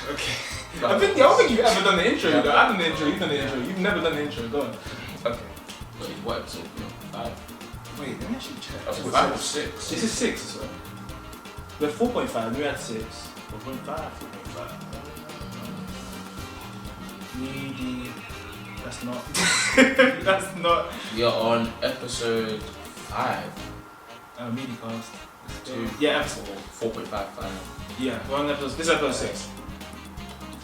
Okay. I don't think you've ever done the intro. I've done the intro. You've done the intro. You've never done the intro. Go on. Okay. Wait, what episode? 5. Wait, let me actually check. Episode 5 or 6? This is 6 as well. We're 4.5. We're at 6. 4.5. 4.5. Needy. That's not. That's not. We are on episode 5. Medicast. 2. Yeah, episode 4.5. Yeah, we're on episode. This is episode 6.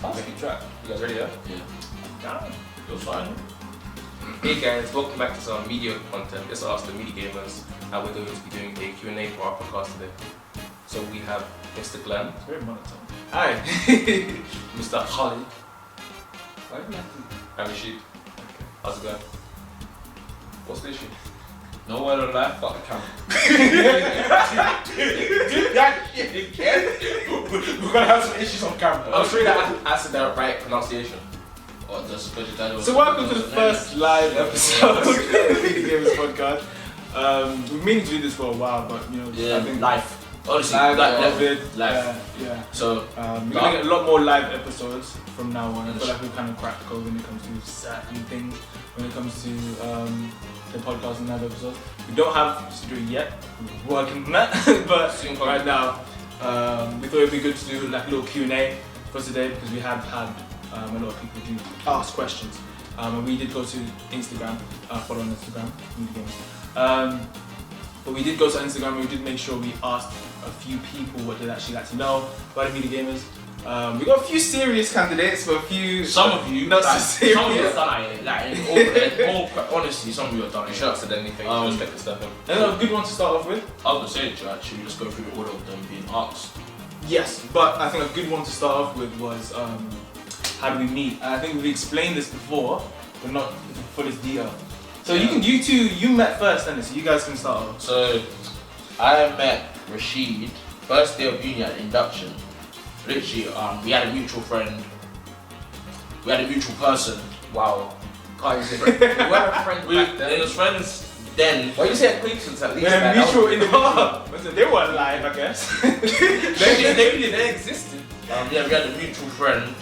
Making track. You guys ready? Yeah. Down. It was fine. Hey guys, welcome back to some media content. This is us, the media gamers, and we're going to be doing a Q&A for our podcast today. So we have Mr. Glenn. It's very monotone. Hi. Mr. Holly. Why do you have to? And Rashid. Okay. How's it going? What's the issue? No word on life, fuck the camera. We're gonna have some issues on camera. I'm sure that I said the right pronunciation. Or just put your title. So welcome to the first live episode of the Media Gamers podcast. We've been meaning to do this for a while, but you know, I think life. Honestly, live. Live. So we're gonna get a lot more live episodes from now on. I feel like we've kind of cracked code when it comes to certain things. When it comes to the podcast and live episodes, we don't have a studio yet. We're working on that, but right now we thought it'd be good to do like a little Q&A for today because we have had a lot of people do ask questions. And we did go to Instagram, follow on Instagram, Media Gamers. But we did go to Instagram and we did make sure we asked a few people what they'd actually like to know about the Media Gamers. We got a few serious candidates, but a few... Some of you, not so serious. Some of you have done it, like, honestly, some of you have done it. Should have said anything, just let the stuff in. And a good one to start off with? I was going to say, actually, just go through the order of them being asked. Yes, but I think a good one to start off with was how do we meet? And I think we've explained this before, but not for this detail. So you met first, then, so you guys can start off. So, I met Rashid first day of uni at induction. Literally, we had a mutual friend. We had a mutual person. Wow. Can't you say friend? We weren't friends back then. They was friends then. Why you say acquaintance at least? We had a mutual individual. They weren't live, I guess. they existed. We had a mutual friend,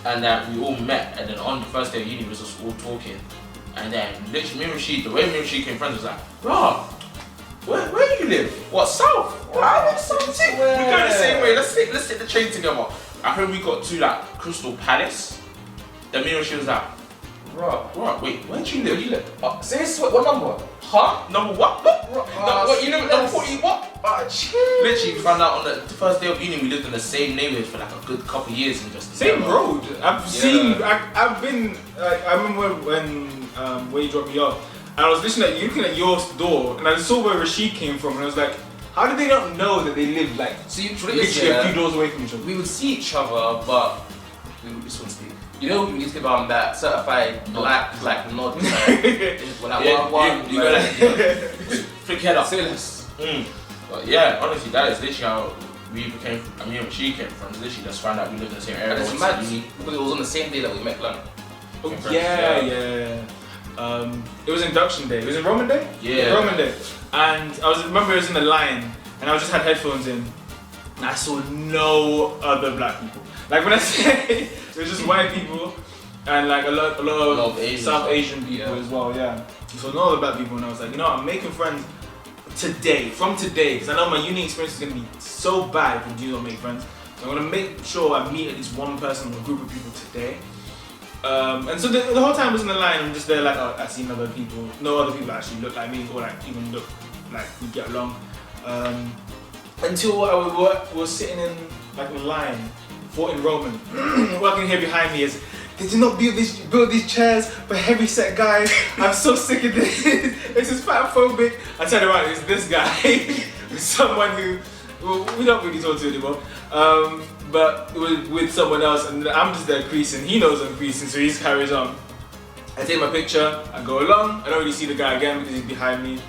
and we all met. And then on the first day of uni, we was just all talking. And then literally, me and Rashid, the way me and Rashid became friends was like, bro, where do you live? What, south? I live south too. We're going the same way. Let's take the train together. I heard we got to like Crystal Palace. Then me and Rashid was like, bro, wait, where do you live? Where do you live? Say this, what number? Huh? Number what? What? You live at number 40 what? Literally, we found out on the first day of uni we lived in the same neighborhood for like a good couple of years and just same road. I've been. I remember when you dropped me off, and I was looking at your door, and I saw where Rashid came from, and I was like, how did they not know that they lived like literally a few doors away from each other? We would see each other, but we would just wouldn't speak. You know, we used to give that certified black nod. You go like, flick head up. Say less. But yeah, honestly, that is literally how we became. I mean, she came from. Literally, just found out we lived in the same area. And it's mad because it was on the same day that we met Glenn. Yeah. It was induction day. It was in Roman day. Yeah. Roman day. And remember it was in the line, and I just had headphones in, and I saw no other black people. Like when I say it was just white people and like a lot of South Asian people as well. Yeah. So no other black people, and I was like, you know, I'm making friends from today, because I know my uni experience is gonna be so bad if you do not make friends. So I'm gonna make sure I meet at least one person or a group of people today. And so the whole time I was in the line, I'm just there like, oh, I see no other people actually look like me or like even look like we get along. Until I was sitting in like a line, in Roman. What I can hear behind me is, they did not build these chairs for heavy set guys. I'm so sick of this. This is fatphobic. I turned around, it's this guy. With someone who we don't really talk to anymore. But with someone else, and I'm just there creasing. He knows I'm creasing, so he just carries on. I take my picture, I go along. I don't really see the guy again because he's behind me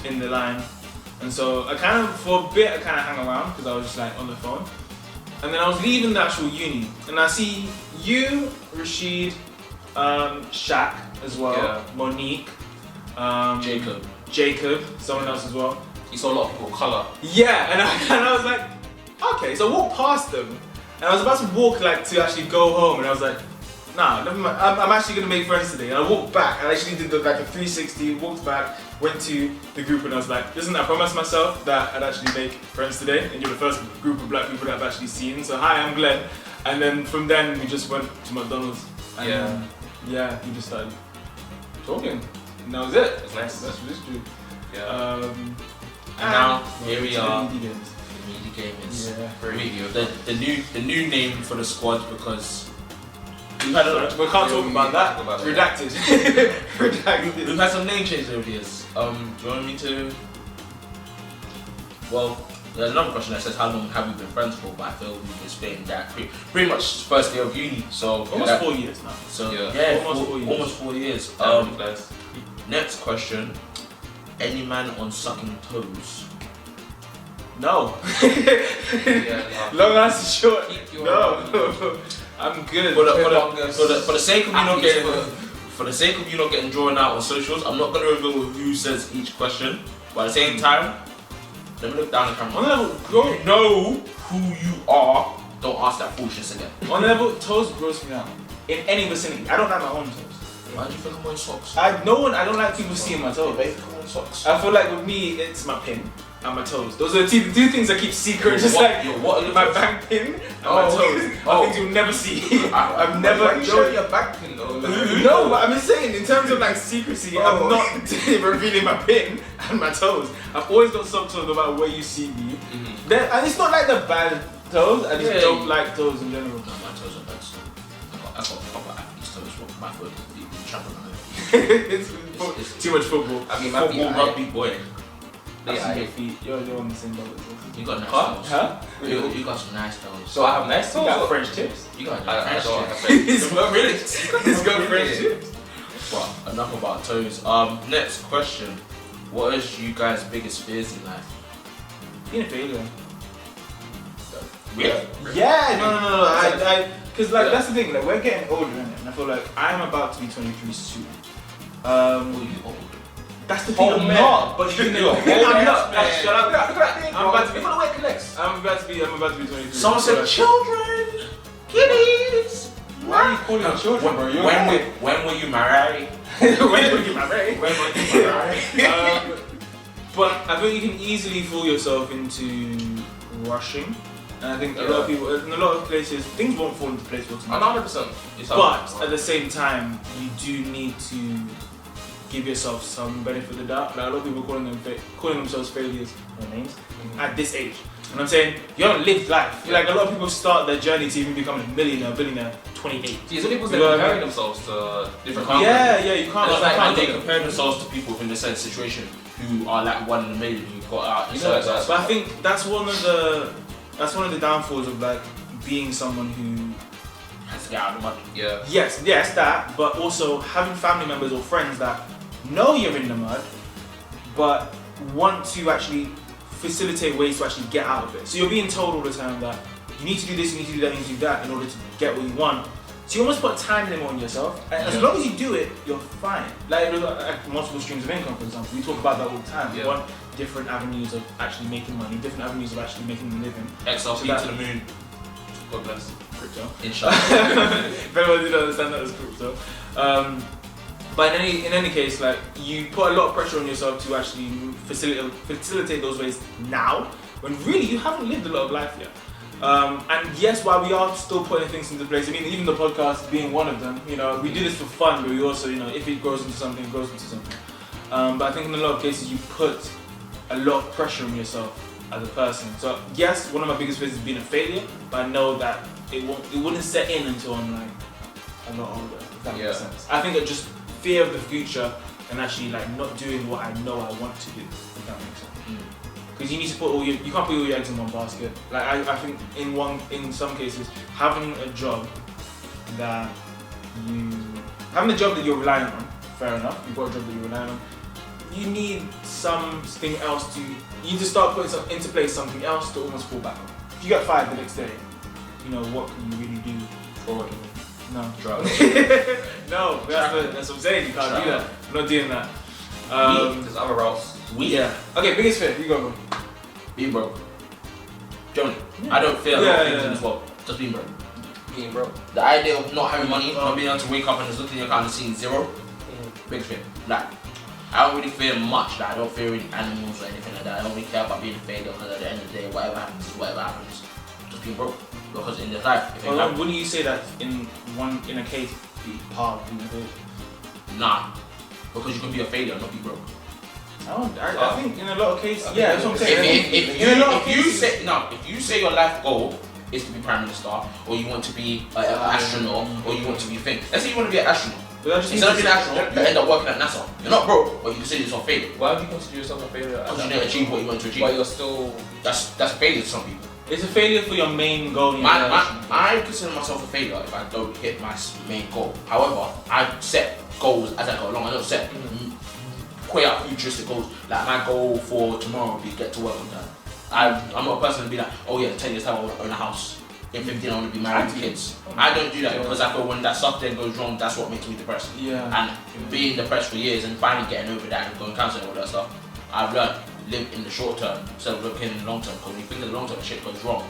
in the line. And so for a bit, I hang around because I was just like on the phone. And then I was leaving the actual uni, and I see you, Rashid, Shaq as well, Monique, Jacob, someone else as well. You saw a lot of people of colour. Yeah, and I was like, okay. So I walked past them, and I was about to walk like to actually go home, and I was like, nah, never mind. I'm actually gonna make friends today. And I walked back. I actually did like a 360, walked back, went to the group, and I was like, listen, I promised myself that I'd actually make friends today, and you're the first group of black people that I've actually seen. So hi, I'm Glenn. And then from then we just went to McDonald's. And yeah, we just started talking. And that was it. That's nice. That's really true. Yeah. And now here we are. Media games. The media gamers. Yeah. The new name for the squad because We can't talk about that. Redacted. Redacted. we've had some name changes over the years. Do you want me to? Well, there's another question that says how long have we been friends for? But I feel we've explained that pretty much first day of uni. So almost 4 years now. So almost 4 years. Almost 4 years. Next question. Any man on sucking toes? No. Yeah, Long answer short. Keep your No. I'm good. For the sake of you not getting drawn out on socials, I'm not gonna reveal who says each question. But at the same time, let me look down the camera. On the level, You know who you are. Don't ask that bullshit again. on the level, toes gross me out. In any vicinity, I don't like my own toes. Why do you think I'm wearing socks? I don't like people seeing my toes. Babe, I'm wearing socks. I feel like with me, it's my pin and my toes. Those are the two things I keep secret. Just like what are your my toes? bank pin and my toes. Things you'll never see. I've never. Why are you showing your back pin though? No, but I'm just saying, in terms of like secrecy, I'm not revealing my pin and my toes. I've always got some toes no matter where you see me. And it's not like the bad toes, I just don't like toes in general. No, my toes are bad. So I got proper athlete's toes. My foot, the champion. It's too much football. I mean, my feet Football, are rugby, boy. That's your feet. You're on the same level. You got nice toes. Huh? You got some nice toes. So I have nice You toes. got French tips. You got I nice don't toes. have French. He's got Really? He's got French tips. But enough about toes. Next question. What is you guys' biggest fears in life? Being a failure. Really? Yeah, no. Because like that's the thing. Like we're getting older, innit? And I feel like I'm about to be 23 soon. Well, you old. That's the thing. Oh, I'm man. not. But you know, I'm not. man. Shut up. Look at that thing, I'm about to be. Look at the way it connects. I'm about to be 23. Someone So, said like, children, kiddies. Why are you calling them children, bro? When will you marry? When will you marry? When will you marry? But I think you can easily fool yourself into rushing. And I think a lot of people, in a lot of places, things won't fall into place for tomorrow. 100%. But at the same time, you do need to give yourself some benefit of the doubt. Like a lot of people calling themselves failures, their names, at this age. And I'm saying, you haven't lived life. Like a lot of people start their journey to even become a millionaire, billionaire, 28. See, some people You know what I comparing mean? themselves to different Yeah, you can't. It's like when do they that. compare themselves to people in the same situation who are like 1 in a million who got out. You know, that's- But I think that's one of the downfalls of like being someone who has to get out of the mud. Yeah. yes that, but also having family members or friends that know you're in the mud, but want to actually facilitate ways to actually get out of it. So you're being told all the time that you need to do this, you need to do that, you need to do that in order to get what you want. So you almost put a time limit on yourself, and as long as you do it, you're fine. Like multiple streams of income, for example, we talk about that all the time. We want different avenues of actually making money, different avenues of actually making a living. XRP to the moon. God bless. Crypto. Inshallah. If anyone didn't understand that as crypto. But in any case, like you put a lot of pressure on yourself to actually facilitate those ways now, when really you haven't lived a lot of life yet. And yes, while we are still putting things into place, I mean, even the podcast being one of them, you know, we do this for fun, but we also, you know, if it grows into something, it grows into something. But I think in a lot of cases, you put a lot of pressure on yourself as a person. So yes, one of my biggest fears is being a failure, but I know that it wouldn't set in until I'm like a lot older, if that makes sense. I think it's just fear of the future and actually like not doing what I know I want to do, if that makes sense. Because you need to put you can't put all your eggs in one basket. Like I think in some cases, having a job that you're relying on, fair enough, you've got a job that you're relying on, you need something else you need to start putting into place something else to almost fall back on. If you get fired the next day, you know, what can you really do? Fraud. No. Drugs. No, that's what I'm saying, you can't do that. I'm not doing that. There's other routes. Yeah. Okay, biggest fear, you go, bro. Be broke. Generally. I don't fear a lot of things in this world. Just being broke. Being broke. The idea of not having money, not being able to wake up and just look in your account and seeing zero, big fear. Like, I don't really fear much. Like, I don't fear really animals or anything like that. I don't really care about being a failure because at the end of the day, whatever happens is whatever happens. Just being broke. Because in this life, if wouldn't you say that in a case, be part of being a failure? Nah. Because you can be a failure and not be broke. I think in a lot of cases, yeah, that's what I'm saying. If you say your life goal is to be prime minister, or you want to be an astronaut, or you want to be a thing. Let's say you want to be an astronaut. Instead of being an astronaut, you end up working at NASA. You're not broke, but you consider yourself a failure. Why would you consider yourself a failure? Because you didn't achieve what you want to achieve. But you're still... That's a failure to some people. It's a failure for your main goal. I consider myself a failure if I don't hit my main goal. However, I set goals as I go along. I don't set way out futuristic goals. Like my goal for tomorrow will be get to work on time. I'm not a person to be like, oh yeah, in 10 years time I want to own a house. In 15 I want to be married with kids. I don't do that because I feel when that stuff then goes wrong, that's what makes me depressed. Yeah. And being depressed for years and finally getting over that and going counselling and all that stuff, I've learned live in the short term instead of looking in the long term. Because when you think in the long term shit goes wrong,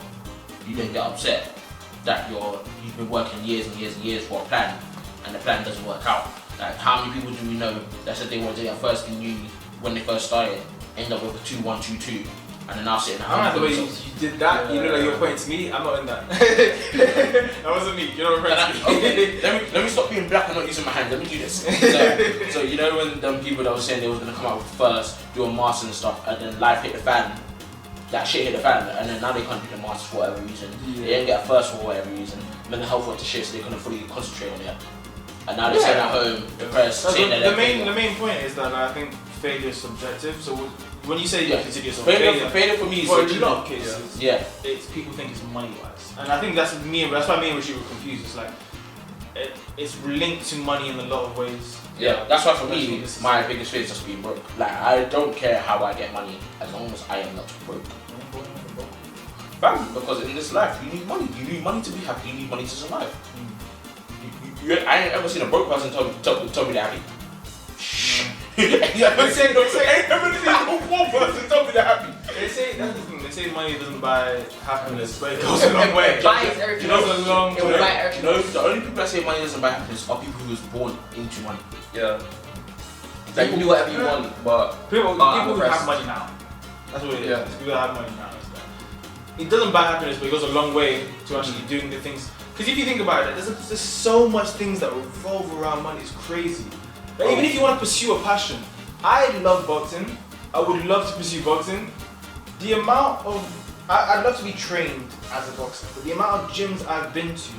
you then get upset that you've been working years and years and years for a plan and the plan doesn't work out. Like how many people do we know that said they wanted to get first in uni when they first started, end up with a 2-1-2-2 and then now sitting at home. I don't know the way you did that, you know, like you're pointing to me, I'm not in that. That wasn't me, you know what I'm saying? Okay, let me stop being black and not using my hands, let me do this. So you know when them people that were saying they was going to come out with first, do a master and stuff, and then life hit the fan, that shit hit the fan, and then now they can't do the masters for whatever reason. They didn't get a first for whatever reason, mental health went to shit so they couldn't fully concentrate on it. And now they're sitting at home, depressed, saying that the main point is that I think failure is subjective, so when you say you consider yourself failure for me is for a lot of cases, it's people think it's money wise, and I think that's why me and Richie were confused. It's like it's linked to money in a lot of ways. Yeah, that's why for me my biggest fear is just being broke. Like I don't care how I get money as long as I am not broke. Fam, because in this life you need money. You need money to be happy. You need money to survive. I ain't ever seen a broke person tell me they're happy. I ain't never seen a poor person tell me they're happy. They say that's the thing. They say money doesn't buy happiness, but it goes a long way. It buys everything. It goes a long way. You know, the only people that say money doesn't buy happiness are people who was born into money. Yeah. Like you do whatever you want, but people who have money now. That's what it is. Yeah. People that have money now. It doesn't buy happiness, but it goes a long way to actually doing the things. Because if you think about it, there's so much things that revolve around money. It's crazy. Like, even if you want to pursue a passion, I love boxing. I would love to pursue boxing. The amount of I'd love to be trained as a boxer, but the amount of gyms I've been to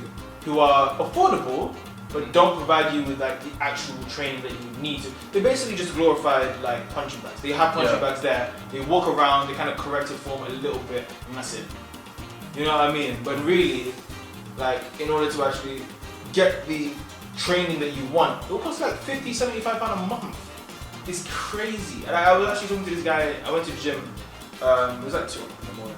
who are affordable but don't provide you with like the actual training that you would need to. They're basically just glorified like punching bags. They have punching bags there. They walk around. They kind of correct it form a little bit, and that's it. You know what I mean? But really, like in order to actually get the training that you want, it will cost like £50, £75 a month. It's crazy. And I was actually talking to this guy. I went to the gym. It was like 2 in the morning.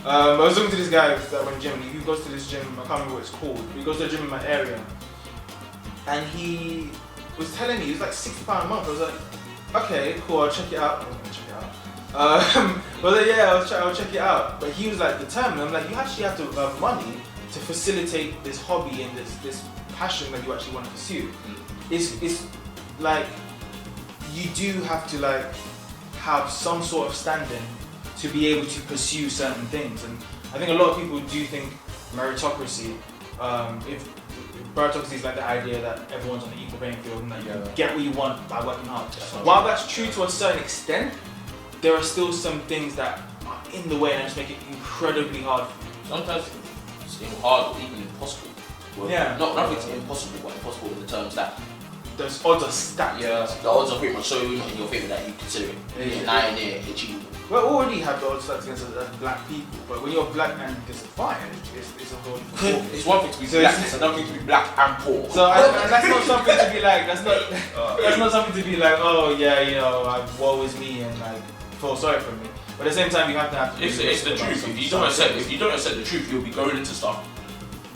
I was talking to this guy that went to the gym. He goes to this gym. I can't remember what it's called. But he goes to a gym in my area, and he was telling me it was like £60 a month. I was like, okay, cool. I'll check it out. I wasn't gonna check it out. But like, yeah, I'll check it out. But he was like determined. I'm like, you actually have to earn money to facilitate this hobby and this passion that you actually want to pursue. It's like you do have to like have some sort of standing to be able to pursue certain things, and I think a lot of people do think meritocracy. If meritocracy is like the idea that everyone's on the equal playing field and that you get what you want by working hard. While that's true to a certain extent, there are still some things that are in the way and just make it incredibly hard. Sometimes it's hard or even impossible. Well, not nothing's impossible, but impossible in the terms that those odds are stacked. Yeah, the odds are pretty much so not in your favour that you consider it nigh near achievable. We already have the odds stacked against us as black people, but when you're black and disadvantaged, it's a whole different. It's one thing to be black, it's another thing to be black and poor. So and that's not something to be like. That's not something to be like. Oh yeah, you know, woe is me and like feel sorry for me. But at the same time, you have to. It's the truth. If you don't accept the truth, you'll be going into stuff.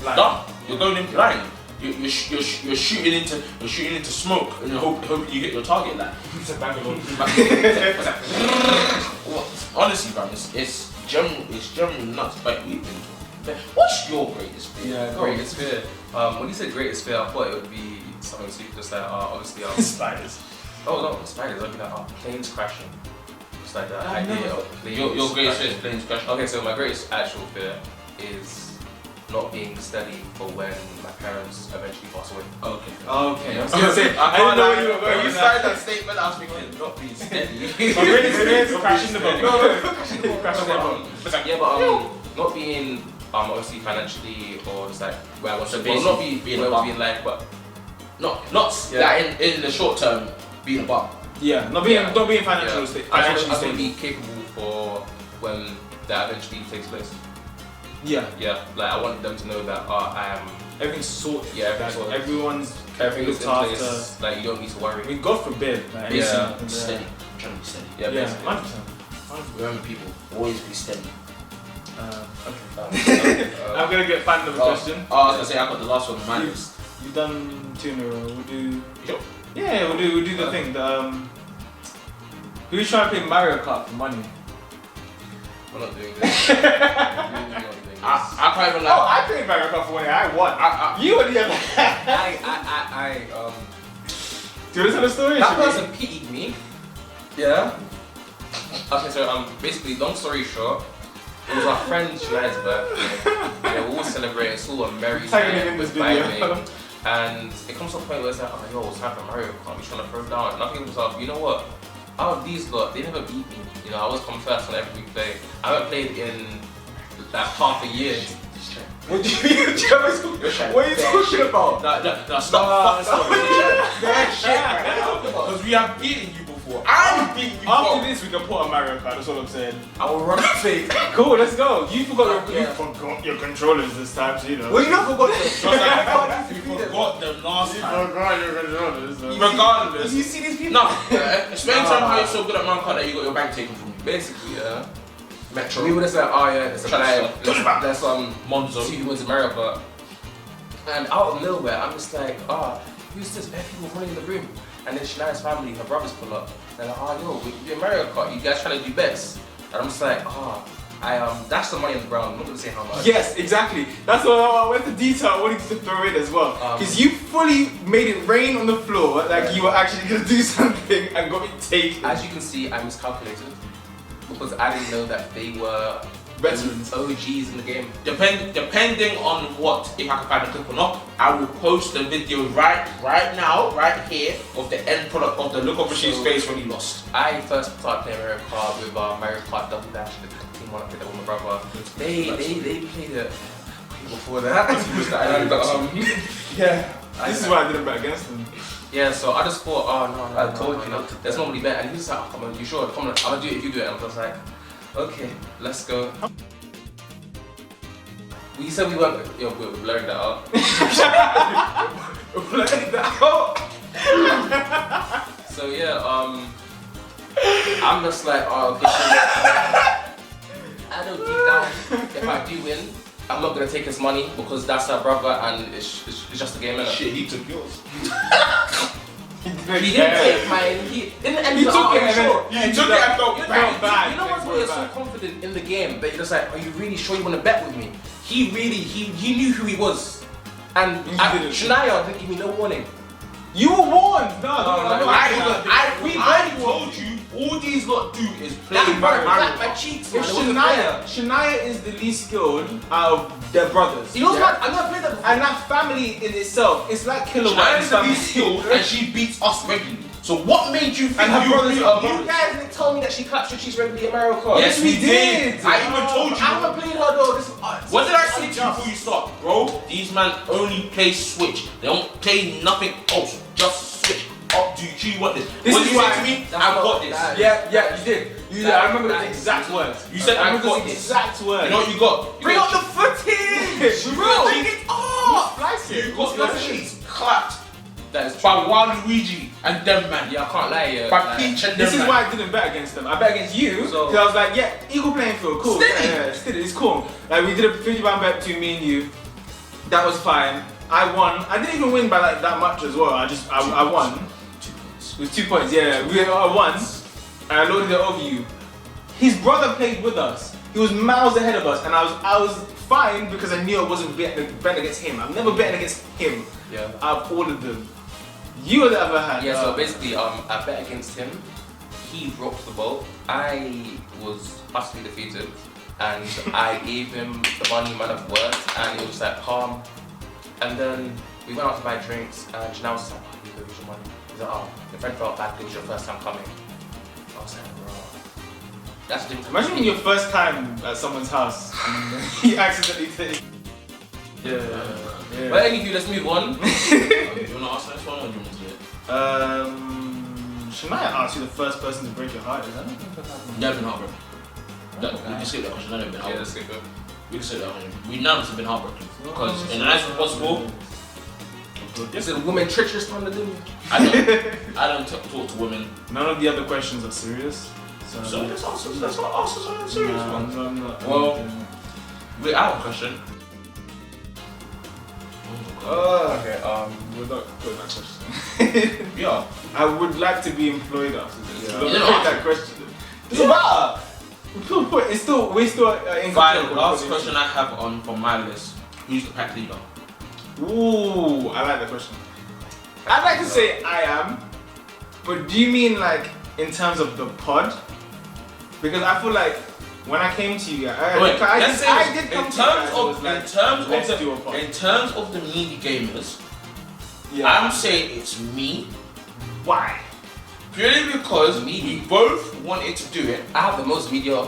Blind. Dumb. You're going in blind. you're shooting into smoke and you hope you hit your target. Like, honestly, bro, it's generally nuts. But we've been talking. What's your greatest fear? Yeah, greatest fear. When you said greatest fear, I thought it would be something super, just like obviously Spiders. Oh no, spiders. I'd be like planes crashing. Just like that idea of planes. Your greatest fear is crashing. planes crashing. Okay, so my greatest actual fear is not being steady for when my parents eventually pass away. Okay. Okay. I was gonna say, I didn't know where you were going. You started that statement, I was thinking, not being steady. My greatest fear is crashing the boat. Crashing the boat. Yeah, but not being obviously financially or just like where I want to be. Well, not being where I a want to bum. be in life, but Not Yeah. like in the short term being a bum. Yeah, not being financially I financially want to stable. be capable for when that eventually takes place. Yeah, Yeah, like I want them to know that I am. everything's sorted. Yeah, everything's sorted. Everyone's Everything's looked in after. place. Like you don't need to worry. I mean, God forbid. Like, Yeah. anything happens, Steady. I'm trying to be steady. Yeah, Yeah, basically. 100%. Remember, people, always be steady. Okay. I'm gonna get fan of a question. I was gonna say I got the last one on my list. You've done two in a row. We'll do. Sure. Yeah, we'll do the thing. Who's trying to play Mario Kart for money? We're not doing this. We're really not doing this. I can't even Oh, lie. I played Mario Kart for money. I won. You were the other. I Do you want to tell the story? that Should we- person pitied me. Yeah. Okay, so basically, long story short, it was our friend Shania's birthday. Yeah, we all celebrating, it's all a merry Tagging him time in this with video. vibing. And it comes to a point where it's like, oh, yo, what's happening? Mario Kart, we trying to throw down. And I think to myself, you know what? Out of these lot, they never beat me. You know, I always come first on every play. I haven't played in like half a year. What do you mean? What are you talking about? No, stop. That shit, right? Because we have beaten you before. I've beaten you After before. this, we can put on Mario Kart. That's all I'm saying. I will run a fake. Cool, let's go. You forgot Yeah. you forgot your controllers this time, so you know. Well, you not forgot them. Just like we forgot them last You time. forgot your controllers. So. Regardless. You see these people? No, explain to them how you're so good at Mario Kart that you got your bank taken from you. Basically, yeah. Metro. We would have said, oh yeah, there's a guy, Touch it back. there's some Monzo. two wins America. And out of nowhere, I'm just like, who's this? There are people running in the room. And then Shania's family, her brothers pull up. They're like, yo, we're Mario Kart, you guys trying to do bets. And I'm just like, that's the money on the ground. I'm not gonna say how much. Yes, exactly. That's what I went to detail. I wanted to throw in as well. Because you fully made it rain on the floor like you were actually going to do something and got it taken. As you can see, I miscalculated because I didn't know that they were Veterans. OGs in the game. Depending on what, if I can find a clip or not, I will post the video right now, right here, of the end product of the look of Rashid's face when he lost. I first started playing Mario Kart with Mario Kart Double Dash, the team one I played that with my brother. They played it before that. Yeah. This is why I didn't bet against them. Yeah, so I just thought, no, I told you not to. there's nobody better. And he was like, come on, you sure? Come on, I'm gonna do it if you do it. And I was like, okay, let's go. We said we weren't, we're blurring that out. We're playing that out. So yeah, I'm just like, okay, I know deep down, if I do win, I'm not gonna take his money because that's our brother and it's just a game, innit? Shit, he took yours. He didn't take mine. He didn't end He up. took it and then You took it and felt bad. You know what's when you're so confident in the game that you're just like, are you really sure you want to bet with me? He knew who he was, and You didn't. Shania didn't give me no warning. You were warned. No, I told you, all these lot do is play That Mario burnt Kart. my cheeks, man. If It wasn't fair. Shania is the least skilled out of their brothers. You know what? I've never played that before. And that family in itself, it's like Kilowatt. Shania and is the family. least skilled and she beats us regularly. So what made you think And her you brothers beat are our brothers. You guys didn't tell me that she claps your cheeks regularly in Mario Kart. Yes, we did. I even told you. I haven't played her though. This is What did I say to you before you start? Bro, these man only play Switch. They don't play nothing else. Just Switch. Up, do you want this? This What is did you why- say to me? That's I've not- got this. that- Yeah, you did. You did. I remember the That- exact words. You said I I've remember got the this. exact words. You know what you got? Bring up the footage, Bro. Bring it up. You got your cheeks clapped That is by Waluigi and them man. Yeah, I can't lie. Yeah, By like- Peach and them This is man. why I didn't bet against them. I bet against you So- because I was like, yeah, equal playing field, cool. Steady. Yeah, steady, it's cool. Like we did a £50 bet between me and you. That was fine. I won. I didn't even win by like that much as well. I won. 2 points. It was 2 points. Yeah, I won. And I loaded it over you. His brother played with us. He was miles ahead of us, and I was fine because I knew I wasn't betting against him. I'm never betting against him. Yeah. Out of all of them. You were the other hand. Yeah, so basically, I bet against him. He dropped the boat. I was utterly defeated, and I gave him the money, man of words, and it was just like calm. And then we went out to buy drinks, and Janelle was like, "Oh, you go use your money." He's like, "Oh, your friend felt bad because it was your first time coming." I was like, "Bro, that's different." Imagine when your first time at someone's house and he accidentally did. Yeah. But anyway, let's move on. Do you want to ask next one or do you want to do it? Shouldn't I ask you the first person to break your heart? Is that not the first time? Never been heartbroken. We can skip that question. I've never been Yeah, heartbroken. let's skip it. We can skip that one. We none of us have been heartbroken. Because in the nicest possible, Is it a woman treacherous time to do? I don't talk to women. None of the other questions are serious. So let's answer some serious ones. I'm not. Well, wait, I have a question. Okay, we're not good at that question. Yeah. I would like to be employed after this. Yeah. Don't You didn't take answer. that question. Doesn't matter. We're still in Fine, control. last question I have from my list. Who's the pack leader? Ooh, I like that question. I'd like to say I am, but do you mean like in terms of the pod? Because I feel like when I came to you, I did come to you guys. I was like, let's do a pod. In terms of the media gamers, Yeah. I'm saying it's me. Why? Purely because we both wanted to do it. I have the most media.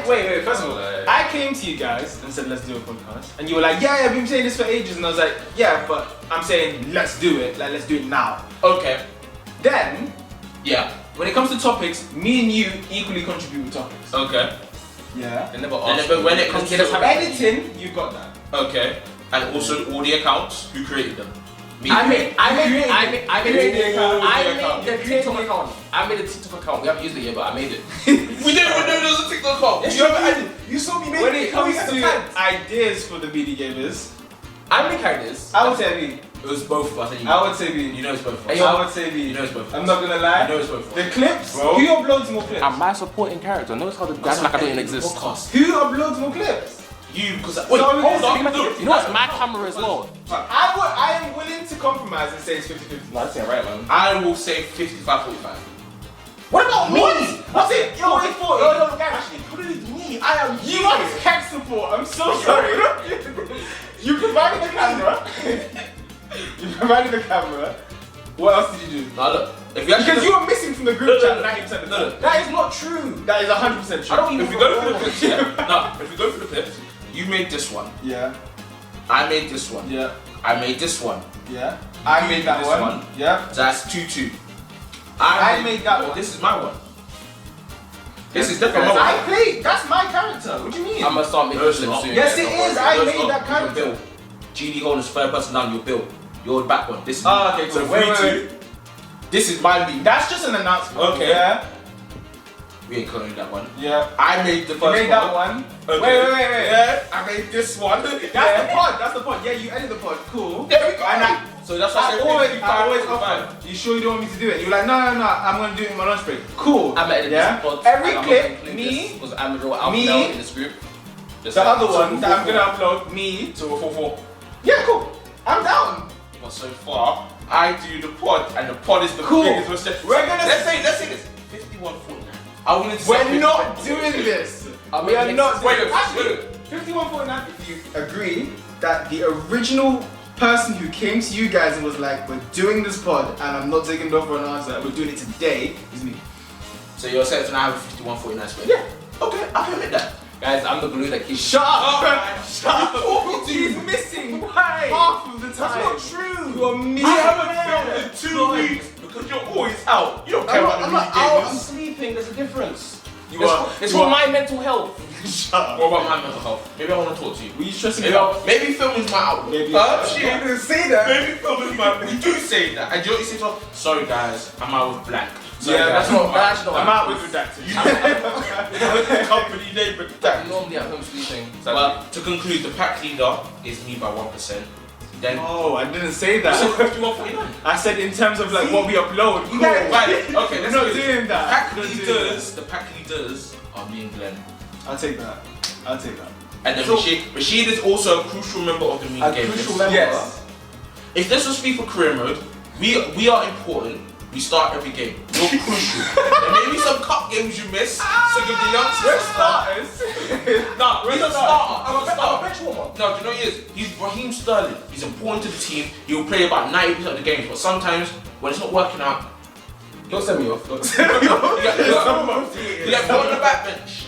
Wait. First of all, I came to you guys and said let's do a podcast, and you were like, yeah, I've been saying this for ages, and I was like, yeah, but I'm saying let's do it. Like let's do it now. Okay. Then, Yeah. when it comes to topics, me and you equally contribute with topics. Okay. Yeah. They never And asked. then when it comes to Editing, you got that. Okay. And also all the accounts, who created them? Me. I made the TikTok account. I made a TikTok account. We haven't used it yet, but I made it. We didn't even know there was a TikTok account. You saw me when it comes to ideas for the BD gamers, I make ideas. I would say me. It was both of us. And I would say me. You know it's both of Hey, us. yo, I would say me. You know it's both of us. I'm not gonna lie. You know it's both of us. The clips. Bro. Who uploads more clips? I'm my supporting character. Notice how the guys like I don't even exist. Podcast. Who uploads more clips? You, because Wait, hold on. look. You know what's my camera as well? I am willing to compromise and say it's 50-50. No, that's not right, man. I will say 55-45. What about me? What's it? Yo, 40. No, actually, put it with me. I am You want tech support? I'm so sorry. You provided the camera. You provided the camera. What else did you do? Now look, if you actually Because you were missing from the group chat 90% of the No, time. That is not true. That is 100% true. I don't even if we go through the clips, if we go through the clips, you made this one. Yeah, I made this one. yeah, I made this one. yeah. I You made that this one. one. Yeah. So that's 2-2. I made that one. This is my one. This is Because different. I played. That's my character. What do you mean? I'm gonna start making No, it's clips not. soon. Yes, yeah, it don't is. worry. I No, made it's that not. character. You're Bill. GD Holden's third person down, you're Bill. You're the back one. This is Ah, okay, so cool. Wait, 3-2. This is my lead. That's just an announcement. Okay. Yeah. We ain't calling that one. Yeah. I made the You first made that one. Okay. Wait. Yeah, I made this one. That's the pod. That's the pod. Yeah, you edited the pod. Cool. There we go. And So that's why I said I always 55. offer. You sure you don't want me to do it? You're like, no. I'm gonna do it in my lunch break. Cool. I'm editing Yeah. this pod. Every and I'm clip, gonna include me, this because I'm the real alpha me, male in this group. Just the like- other so one that I'm 4-4. gonna upload, me. So we're 4-4. Yeah, cool. I'm down. But so far, I do the pod, and the pod is the Cool. biggest reception. We're gonna let's say this. 51-49. I wanted to say We're not 50. doing this. I'll We make are it not. Wait, Actually, 51-49. If you agree that the original person who came to you guys and was like, we're doing this pod and I'm not taking no for an answer, we're doing it today, is me. So you're saying tonight I have a 51-49 split? Yeah. Okay, I can admit that. Guys, I'm the glue that keeps. Shut up! man. Shut up! Talking to He's you. missing Why? half of the time. That's not true. You are missing. I haven't filmed in 2 weeks because you're always out. You don't care about the I'm media not out, I'm gamers. sleeping, there's a difference. You It's for are- my mental health. Shut up. What about my mental health? Maybe I want to talk to you. Were you stressing me Maybe, out? maybe film is my outlet. Maybe. Shit. I didn't say that. Maybe film is my. We do say that. And you know what you say to us? Sorry guys, I'm out with black. Sorry, Yeah, guys, that's not. I'm that's not- I'm out with redacted. company name, but I'm normally at home sleeping. So Well, to conclude, the pack leader is me by 1%. then Oh, I didn't say that. so 51.49. I said in terms of like what we upload. Cool. Right, okay, We're let's not do it. doing that. Pack We're not doing leaders, the pack leaders are me and Glenn. I'll take that. I'll take that. And then So- Rashid is also a crucial member of the media A game. crucial list. member. Yes. If this was FIFA career mode, we are important. We start every game. You're crucial. There may be some cup games you miss, so give the youngsters We're a start. starters. No, he's a starter. I'm a starter. bench warmer. No, do you know what he is? He's Raheem Sterling. He's important to the team. He will play about 90% of the games, but sometimes when it's not working out, Don't send me off. you get put on the back bench.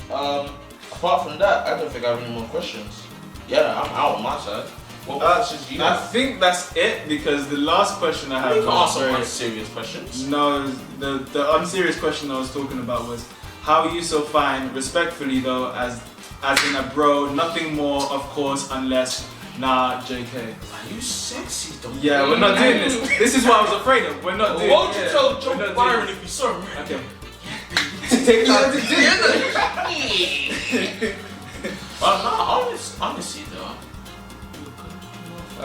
Apart from that, I don't think I have any more questions. Yeah, I'm out on my side. What questions do you I have? think that's it because the last question I have You can ask some very- unserious questions. No, the unserious question I was talking about was how are you so fine, respectfully though, as in a bro, nothing more, of course, unless nah, JK. Are you sexy though? Yeah, we're not doing this. This is what I was afraid of. We're not doing What would you it. tell We're Joe not Byron doing if you saw him? it. Okay. Take that. But no, honestly though.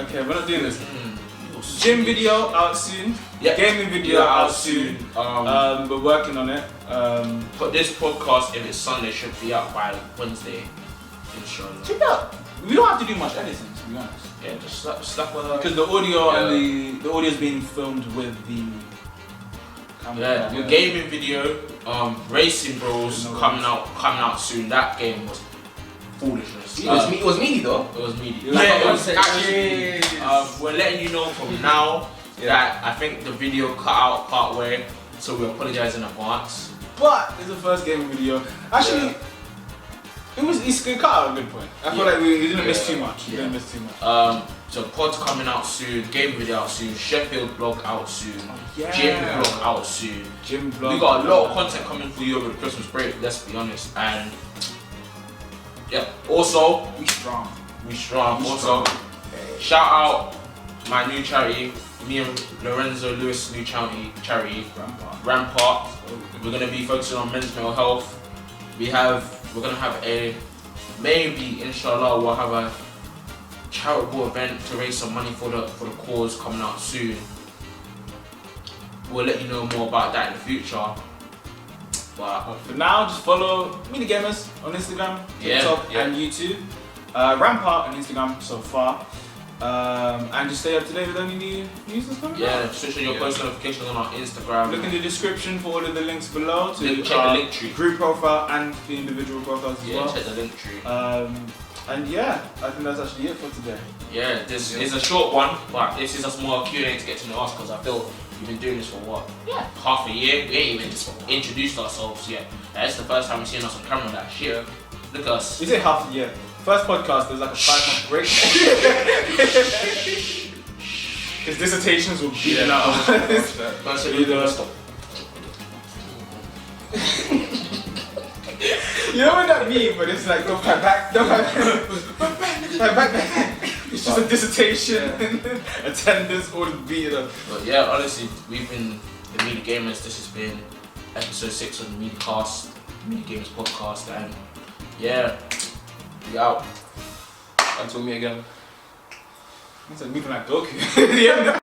Okay, we're not doing this. You're Gym video out soon. Yeah. Gaming video out soon. We're working on it. But this podcast, if it's Sunday, should be out by Wednesday. Inshallah. Check out. We don't have to do much editing, to be honest. Yeah, just slap Because the audio and the audio is being filmed with the camera. Yeah, the gaming video, Racing Bros coming out soon. That game was foolishness. It was me though. It was media. Yeah, it was it was actually. We're letting you know from now that I think the video cut out part way, so we apologize in advance. But it's the first gaming video. Actually, it cut out a good point. I feel like we didn't miss too much. We didn't miss too much. So pod's coming out soon, game video out soon, Sheffield blog out soon, Yeah. gym blog out soon. Gym vlog. We got a lot of content coming for you over the Christmas break, let's be honest. And yeah, also We strong. we strong. We Also, strong. shout out my new charity, me and Lorenzo Lewis' new charity, Rampart. We're gonna be focusing on men's mental health. We're gonna have maybe inshallah we'll have a charitable event to raise some money for the cause coming out soon. We'll let you know more about that in the future. But For now, just follow Media Gamers on Instagram, TikTok, and YouTube. Rampart on Instagram so far. And just stay up to date with any new news that's coming out. switch on your post notifications on our Instagram. Look in the description for all of the links below to Check the our link tree. group profile and the individual profiles as well. Check the link tree. And yeah, I think that's actually it for today. Yeah, this is a short one, but this is just more Q&A to get to know us because I feel we've been doing this for what? Yeah, half a year. We ain't even introduced ourselves yet. That's the first time we've seen us on camera. That shit. Look at us. You say half a year. First podcast, there's like a 5-month break. His dissertations will be out. Man said, "You're gonna stop." You know what that means? But it's like, don't fight back, don't fight back. It's just a dissertation, attendance, all the beat up. But yeah, honestly, we've been the Media Gamers. This has been episode 6 of the Medicast, Media Gamers podcast, and yeah, we out. Until me again. It's like moving like Goku. Yeah.